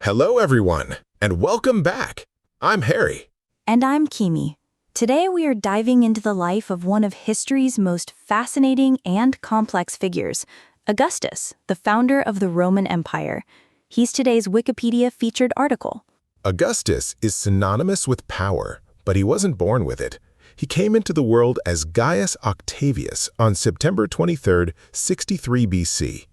Hello, everyone, and welcome back. I'm Hari. And I'm Kimi. Today we are diving into the life of one of history's most fascinating and complex figures, Augustus, the founder of the Roman Empire. He's today's Wikipedia featured article. Augustus is synonymous with power, but he wasn't born with it. He came into the world as Gaius Octavius on September 23, 63 BC.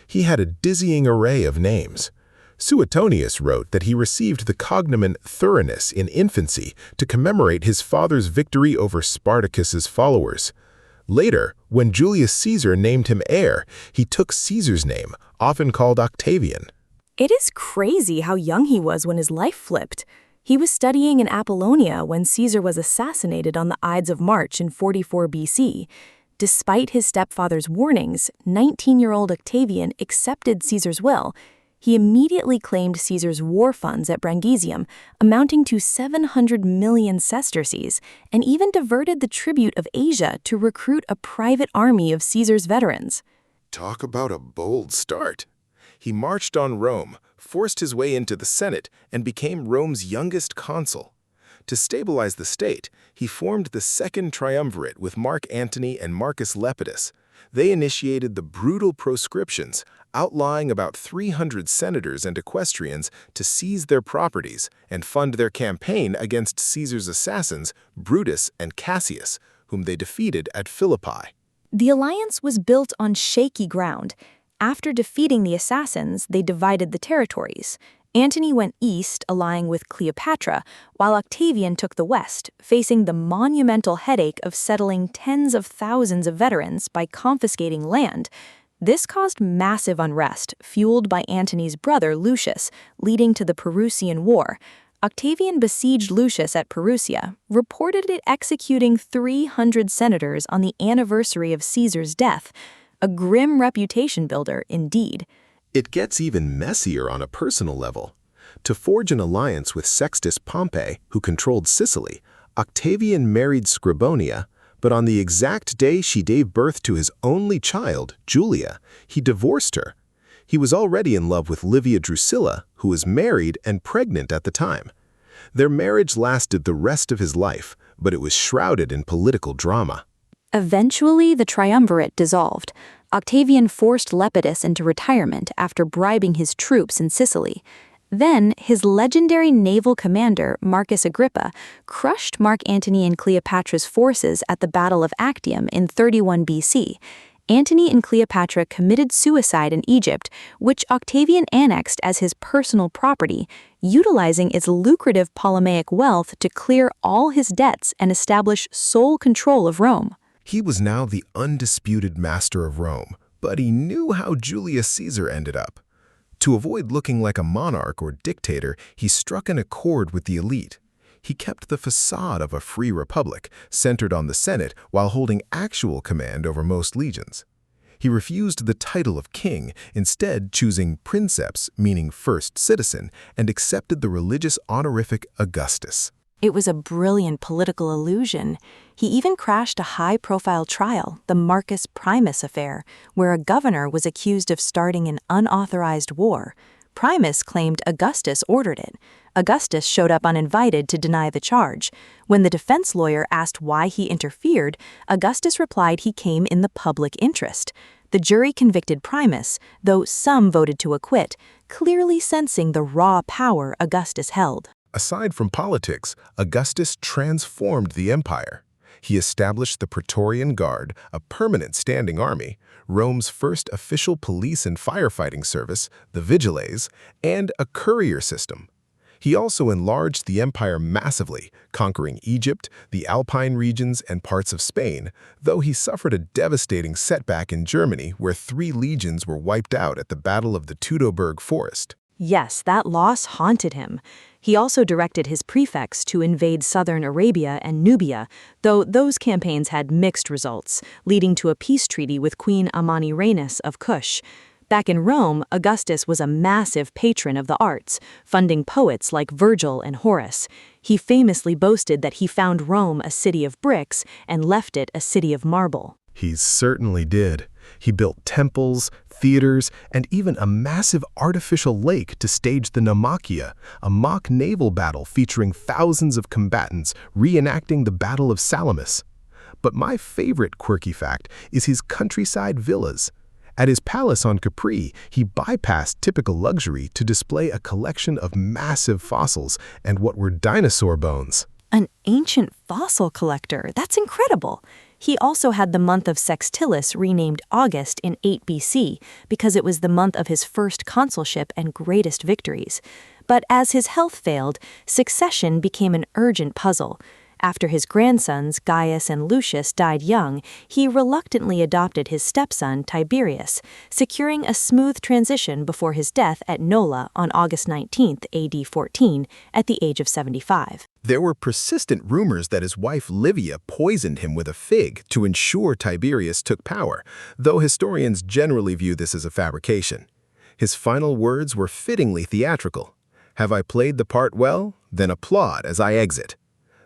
He had a dizzying array of names. Suetonius wrote that he received the cognomen Thurinus in infancy to commemorate his father's victory over Spartacus's followers. Later, when Julius Caesar named him heir, he took Caesar's name, often called Octavian. It is crazy how young he was when his life flipped. He was studying in Apollonia when Caesar was assassinated on the Ides of March in 44 BC. Despite his stepfather's warnings, 19-year-old Octavian accepted Caesar's will. He immediately claimed Caesar's war funds at Brangisium, amounting to 700 million sesterces, and even diverted the tribute of Asia to recruit a private army of Caesar's veterans. Talk about a bold start. He marched on Rome, forced his way into the Senate, and became Rome's youngest consul. To stabilize the state, he formed the Second Triumvirate with Mark Antony and Marcus Lepidus. They initiated the brutal proscriptions, outlawing about 300 senators and equestrians to seize their properties and fund their campaign against Caesar's assassins, Brutus and Cassius, whom they defeated at Philippi. The alliance was built on shaky ground. After defeating the assassins, they divided the territories. Antony went east, allying with Cleopatra, while Octavian took the west, facing the monumental headache of settling tens of thousands of veterans by confiscating land. This caused massive unrest, fueled by Antony's brother Lucius, leading to the Perusian War. Octavian besieged Lucius at Perusia, reportedly executing 300 senators on the anniversary of Caesar's death. A grim reputation builder, indeed. It gets even messier on a personal level. To forge an alliance with Sextus Pompey, who controlled Sicily, Octavian married Scribonia, but on the exact day she gave birth to his only child, Julia, he divorced her. He was already in love with Livia Drusilla, who was married and pregnant at the time. Their marriage lasted the rest of his life, but it was shrouded in political drama. Eventually, the triumvirate dissolved. Octavian forced Lepidus into retirement after bribing his troops in Sicily. Then, his legendary naval commander, Marcus Agrippa, crushed Mark Antony and Cleopatra's forces at the Battle of Actium in 31 BC. Antony and Cleopatra committed suicide in Egypt, which Octavian annexed as his personal property, utilizing its lucrative Ptolemaic wealth to clear all his debts and establish sole control of Rome. He was now the undisputed master of Rome, but he knew how Julius Caesar ended up. To avoid looking like a monarch or dictator, he struck an accord with the elite. He kept the facade of a free republic, centered on the Senate, while holding actual command over most legions. He refused the title of king, instead choosing princeps, meaning first citizen, and accepted the religious honorific Augustus. It was a brilliant political illusion. He even crashed a high-profile trial, the Marcus Primus affair, where a governor was accused of starting an unauthorized war. Primus claimed Augustus ordered it. Augustus showed up uninvited to deny the charge. When the defense lawyer asked why he interfered, Augustus replied he came in the public interest. The jury convicted Primus, though some voted to acquit, clearly sensing the raw power Augustus held. Aside from politics, Augustus transformed the empire. He established the Praetorian Guard, a permanent standing army, Rome's first official police and firefighting service, the Vigiles, and a courier system. He also enlarged the empire massively, conquering Egypt, the Alpine regions, and parts of Spain, though he suffered a devastating setback in Germany where 3 legions were wiped out at the Battle of the Teutoburg Forest. Yes, that loss haunted him. He also directed his prefects to invade southern Arabia and Nubia, though those campaigns had mixed results, leading to a peace treaty with Queen Amanirenas of Kush. Back in Rome, Augustus was a massive patron of the arts, funding poets like Virgil and Horace. He famously boasted that he found Rome a city of bricks and left it a city of marble. He certainly did. He built temples, theaters, and even a massive artificial lake to stage the Naumachia, a mock naval battle featuring thousands of combatants reenacting the Battle of Salamis. But my favorite quirky fact is his countryside villas. At his palace on Capri, he bypassed typical luxury to display a collection of massive fossils and what were dinosaur bones. An ancient fossil collector. That's incredible. He also had the month of Sextilis renamed August in 8 BC because it was the month of his first consulship and greatest victories. But as his health failed, succession became an urgent puzzle. After his grandsons, Gaius and Lucius, died young, he reluctantly adopted his stepson, Tiberius, securing a smooth transition before his death at Nola on August 19, AD 14, at the age of 75. There were persistent rumors that his wife Livia poisoned him with a fig to ensure Tiberius took power, though historians generally view this as a fabrication. His final words were fittingly theatrical. "Have I played the part well? Then applaud as I exit."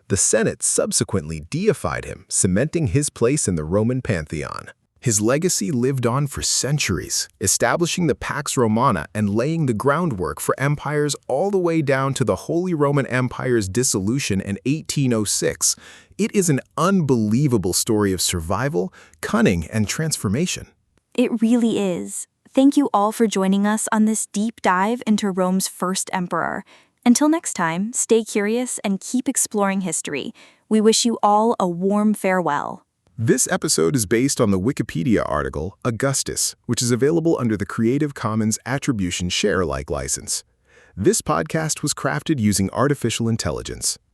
The Senate subsequently deified him, cementing his place in the Roman pantheon. His legacy lived on for centuries, establishing the Pax Romana and laying the groundwork for empires all the way down to the Holy Roman Empire's dissolution in 1806. It is an unbelievable story of survival, cunning, and transformation. It really is. Thank you all for joining us on this deep dive into Rome's first emperor. Until next time, stay curious and keep exploring history. We wish you all a warm farewell. This episode is based on the Wikipedia article Augustus, which is available under the Creative Commons Attribution Share-alike license. This podcast was crafted using artificial intelligence.